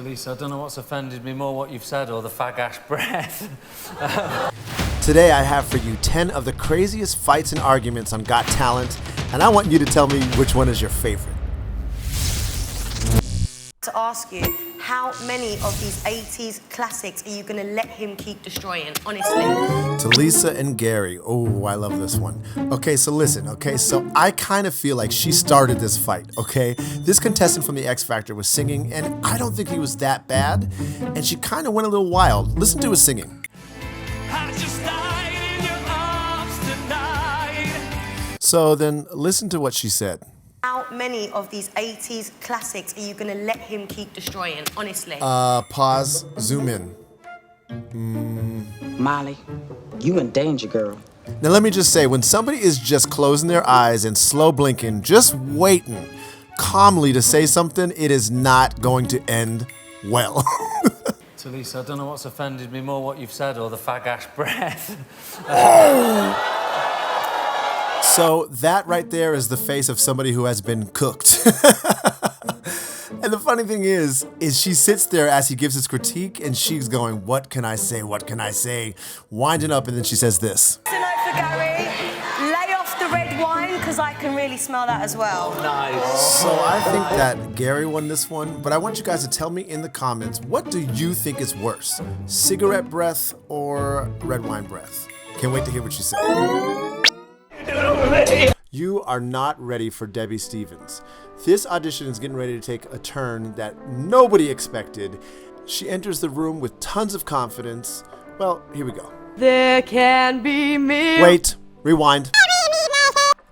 Lisa, I don't know what's offended me more, what you've said or the fag ash breath. Today I have for you 10 of the craziest fights and arguments on Got Talent, and I want you to tell me which one is your favorite. To ask you, how many of these 80s classics are you gonna let him keep destroying, honestly? To Tisa and Gary. Oh, I love this one. Okay, so listen, okay? So I kind of feel like she started this fight, okay? This contestant from the X Factor was singing, and I don't think he was that bad, and she kind of went a little wild. Listen to his singing. So then listen to what she said. How many of these 80s classics are you gonna let him keep destroying, honestly? Pause, zoom in. Molly, you in danger, girl. Now let me just say, when somebody is just closing their eyes and slow blinking, just waiting calmly to say something, it is not going to end well. To Lisa, I don't know what's offended me more, what you've said or the fag ash breath. So that right there is the face of somebody who has been cooked. And the funny thing is she sits there as he gives his critique and she's going, what can I say, what can I say? Winding up, and then she says this. Tonight for Gary, lay off the red wine, because I can really smell that as well. Nice. So I think that Gary won this one, but I want you guys to tell me in the comments, what do you think is worse? Cigarette breath or red wine breath? Can't wait to hear what you say. You are not ready for Debbie Stevens. This audition is getting ready to take a turn that nobody expected. She enters the room with tons of confidence. Well, here we go. There can be me. Wait, rewind.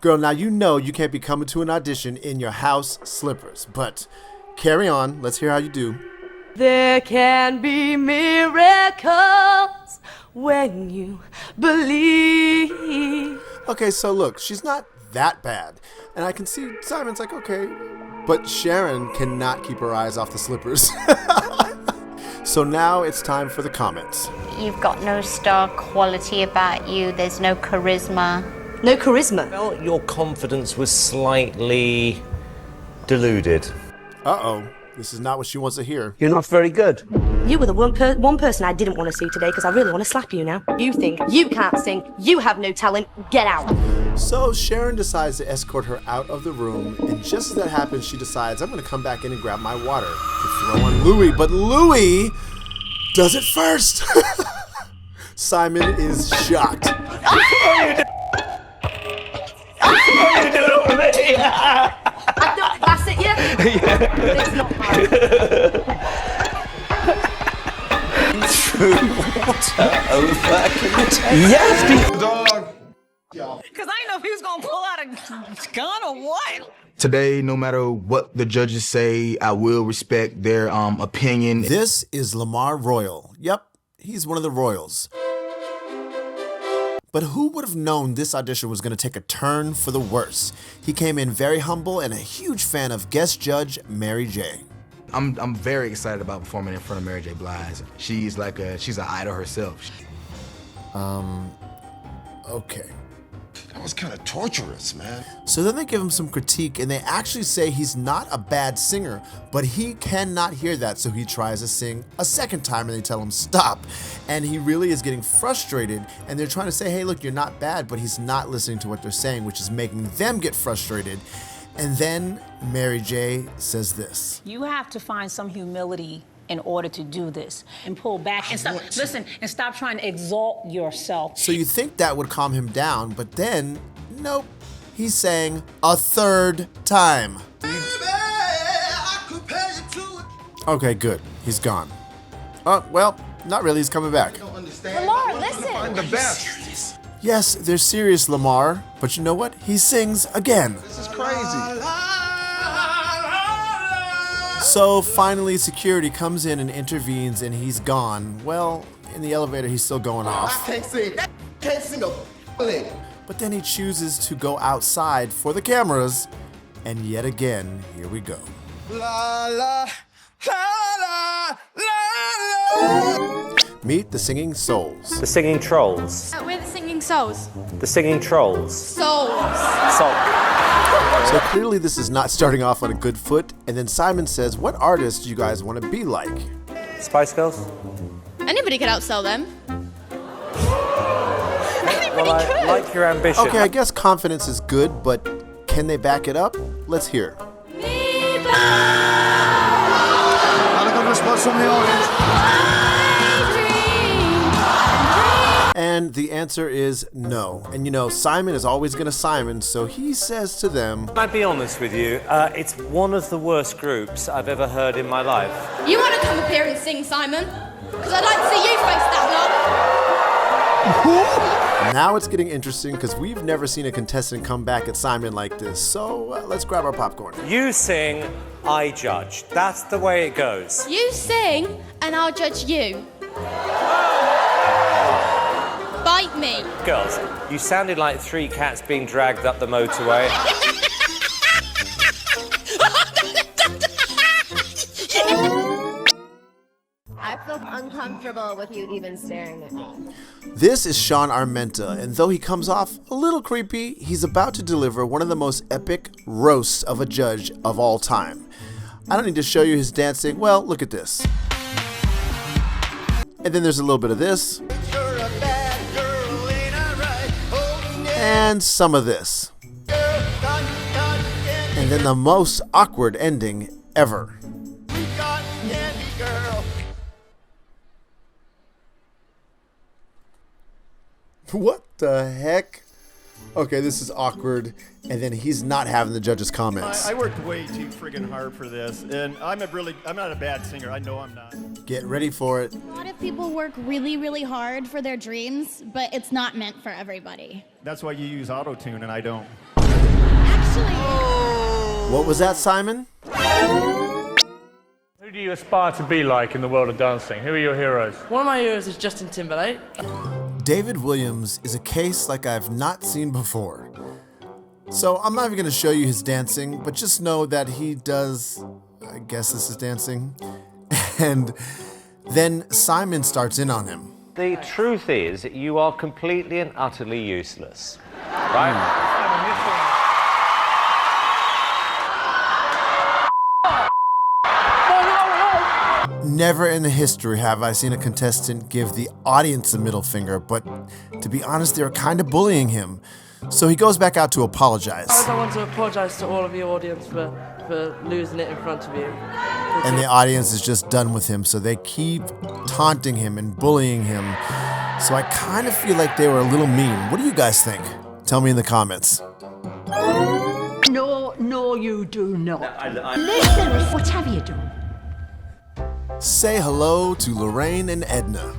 Girl, now you know you can't be coming to an audition in your house slippers, but carry on. Let's hear how you do. There can be miracles when you believe. Okay, so look, she's not that bad. And I can see Simon's like, okay. But Sharon cannot keep her eyes off the slippers. So now it's time for the comments. You've got no star quality about you. There's no charisma. No charisma? I felt your confidence was slightly deluded. Uh-oh, this is not what she wants to hear. You're not very good. You were the one person I didn't want to see today because I really want to slap you now. You think you can't sing, you have no talent, get out. So Sharon decides to escort her out of the room, and just as that happens, she decides, I'm going to come back in and grab my water to throw on Louie, but Louie does it first. Simon is shocked. That's it, yeah? It's not mine. Water over container. Yes, Dog. Because I didn't know if he was going to pull out a gun or what. Today, no matter what the judges say, I will respect their opinion. This is Lamar Royal. Yep, he's one of the Royals. But who would have known this audition was going to take a turn for the worse? He came in very humble and a huge fan of guest judge Mary J. I'm very excited about performing in front of Mary J. Blige. She's an idol herself. Okay. That was kind of torturous, man. So then they give him some critique, and they actually say he's not a bad singer, but he cannot hear that, so he tries to sing a second time, and they tell him stop. And he really is getting frustrated, and they're trying to say, hey, look, you're not bad, but he's not listening to what they're saying, which is making them get frustrated. And then Mary J. says this. You have to find some humility in order to do this and pull back and stop, listen, and stop trying to exalt yourself. So you think that would calm him down, but then, nope, he's saying a third time. Okay, good, he's gone. Oh, well, not really, he's coming back. Lamar, listen. I'm the best. Yes, they're serious, Lamar, but you know what? He sings again. This is crazy. So finally, security comes in and intervenes, and he's gone. Well, in the elevator, he's still going off. I can't sing a lick. But then he chooses to go outside for the cameras, and yet again, here we go. La, la, la, la, la. Meet the Singing Souls. The singing trolls. We're the singing souls. The singing trolls. Souls. Soul. So clearly this is not starting off on a good foot, and then Simon says, what artist do you guys want to be like? Spice Girls? Anybody could outsell them. Well, I like your ambition. Okay, I guess confidence is good, but can they back it up? Let's hear. Not a good response from the audience. And the answer is no. And you know, Simon is always gonna Simon, so he says to them, Can I be honest with you? It's one of the worst groups I've ever heard in my life. You want to come up here and sing, Simon? Because I'd like to see you face that now it's getting interesting because we've never seen a contestant come back at Simon like this. So let's grab our popcorn. You sing, I judge. That's the way it goes. lot. You sing, and I'll judge you. Bite me. Girls, you sounded like 3 cats being dragged up the motorway. I feel uncomfortable with you even staring at me. This is Sean Armenta, and though he comes off a little creepy, he's about to deliver one of the most epic roasts of a judge of all time. I don't need to show you his dancing. Well, look at this. And then there's a little bit of this. And some of this. And then the most awkward ending ever. What the heck? Okay, this is awkward. And then he's not having the judges' comments. I worked way too friggin' hard for this, and I'm not a bad singer. I know I'm not. Get ready for it. A lot of people work really, really hard for their dreams, but it's not meant for everybody. That's why you use auto-tune and I don't. Actually... What was that, Simon? Who do you aspire to be like in the world of dancing? Who are your heroes? One of my heroes is Justin Timberlake. David Williams is a case like I've not seen before. So I'm not even going to show you his dancing, but just know that he does, I guess this is dancing. And then Simon starts in on him. The truth is, you are completely and utterly useless. Right? Never in the history have I seen a contestant give the audience a middle finger, but to be honest, they were kind of bullying him. So he goes back out to apologize. I want to apologize to all of your audience for losing it in front of you. And the audience is just done with him, so they keep taunting him and bullying him. So I kind of feel like they were a little mean. What do you guys think? Tell me in the comments. No, you do not. Listen, what have you done? Say hello to Lorraine and Edna.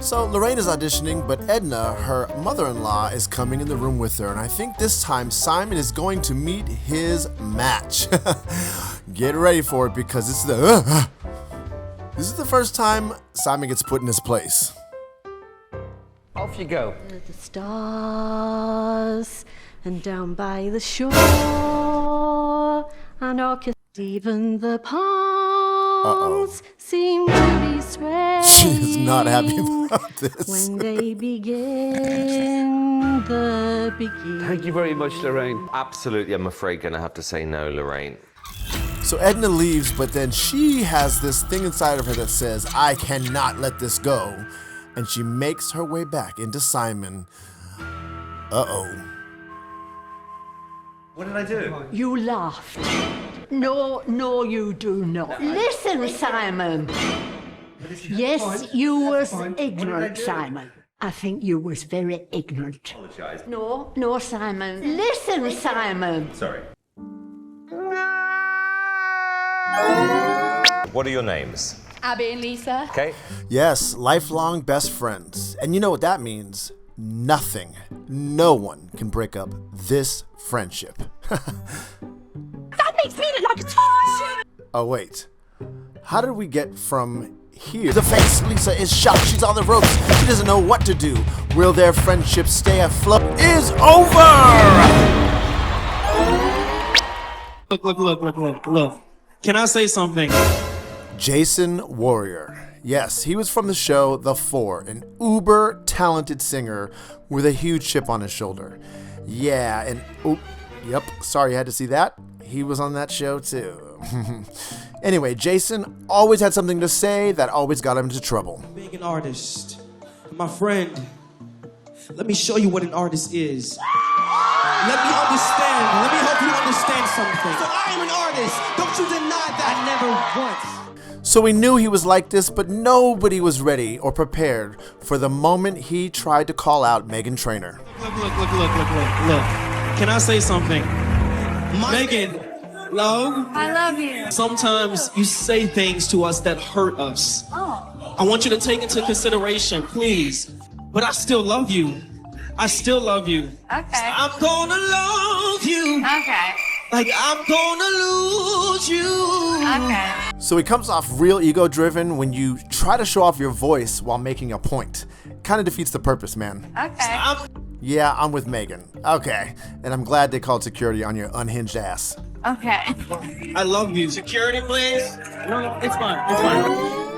So Lorraine is auditioning, but Edna, her mother-in-law, is coming in the room with her, and I think this time Simon is going to meet his match. Get ready for it because this is the first time Simon gets put in his place. Off you go. The stars and down by the shore, and even the palms seem to be swaying. She is not happy about this. When they begin the beginning. Thank you very much, Lorraine. Absolutely, I'm afraid going to have to say no, Lorraine. So Edna leaves, but then she has this thing inside of her that says, I cannot let this go. And she makes her way back into Simon. Uh-oh. What did I do? You laughed. No, you do not. Listen, Simon. Yes, you was ignorant, Simon. I think you was very ignorant. Apologise. No, Simon. Listen, Simon. Sorry. What are your names? Abby and Lisa. Okay. Yes, lifelong best friends. And you know what that means? Nothing, no one can break up this friendship. That makes me look like a child. Oh, wait. How did we get from here? The face, Lisa is shocked. She's on the ropes. She doesn't know what to do. Will their friendship stay afloat? Is over! Look. Can I say something? Jason Warrior. Yes, he was from the show The Four, an uber talented singer with a huge chip on his shoulder. Yeah, and Yep, sorry you had to see that. He was on that show too. Anyway, Jason always had something to say that always got him into trouble. Being an artist, my friend, let me show you what an artist is. Let me understand. Let me help you understand something. So I am an artist. Don't you deny that. I never once. So we knew he was like this, but nobody was ready or prepared for the moment he tried to call out Meghan Trainor. Look. Can I say something? Meghan, love. I love you. Sometimes you say things to us that hurt us. Oh. I want you to take into consideration, please. But I still love you. I still love you. Okay. I'm gonna love you. Okay. Like I'm gonna lose you. Okay. So he comes off real ego-driven when you try to show off your voice while making a point. Kind of defeats the purpose, man. Okay. Yeah, I'm with Meghan. Okay. And I'm glad they called security on your unhinged ass. Okay. I love you. Security, please. No, it's fine. It's fine.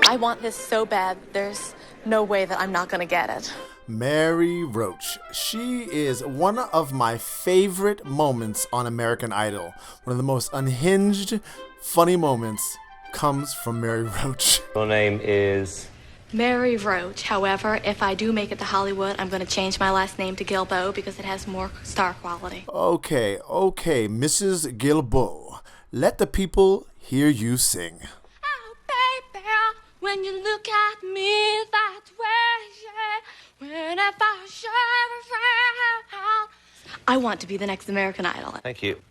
I want this so bad, there's no way that I'm not gonna get it. Mary Roach. She is one of my favorite moments on American Idol. One of the most unhinged, funny moments comes from Mary Roach. Your name is... Mary Roach. However, if I do make it to Hollywood, I'm gonna change my last name to Gilbo because it has more star quality. Okay, Mrs. Gilbo. Let the people hear you sing. Oh, baby, when you look at me that way, whenever I share around. I want to be the next American Idol. Thank you.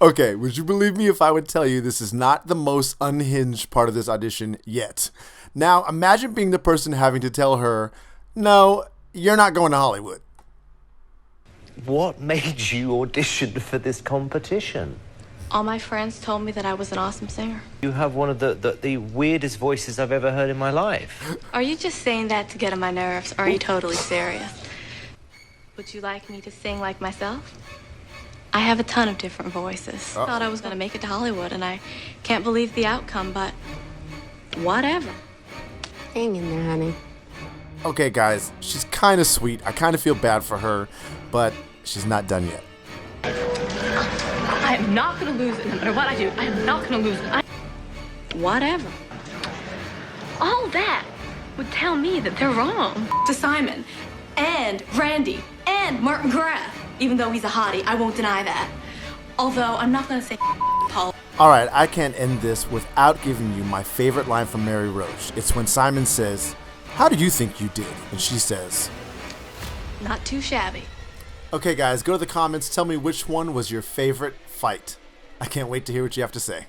Okay, would you believe me if I would tell you this is not the most unhinged part of this audition yet? Now, imagine being the person having to tell her, no, you're not going to Hollywood. What made you audition for this competition? All my friends told me that I was an awesome singer. You have one of the weirdest voices I've ever heard in my life. Are you just saying that to get on my nerves, or are you totally serious? Would you like me to sing like myself? I have a ton of different voices. I thought I was going to make it to Hollywood, and I can't believe the outcome, but whatever. Hang in there, honey. Okay, guys, she's kind of sweet. I kind of feel bad for her, but she's not done yet. I am not going to lose it no matter what I do. I am not going to lose it. Whatever. All that would tell me that they're wrong. To Simon and Randy and Martin Graff. Even though he's a hottie, I won't deny that. Although I'm not going to say Paul. All right, I can't end this without giving you my favorite line from Mary Roach. It's when Simon says, "How do you think you did?" And she says, "Not too shabby." Okay, guys, go to the comments. Tell me which one was your favorite fight. I can't wait to hear what you have to say.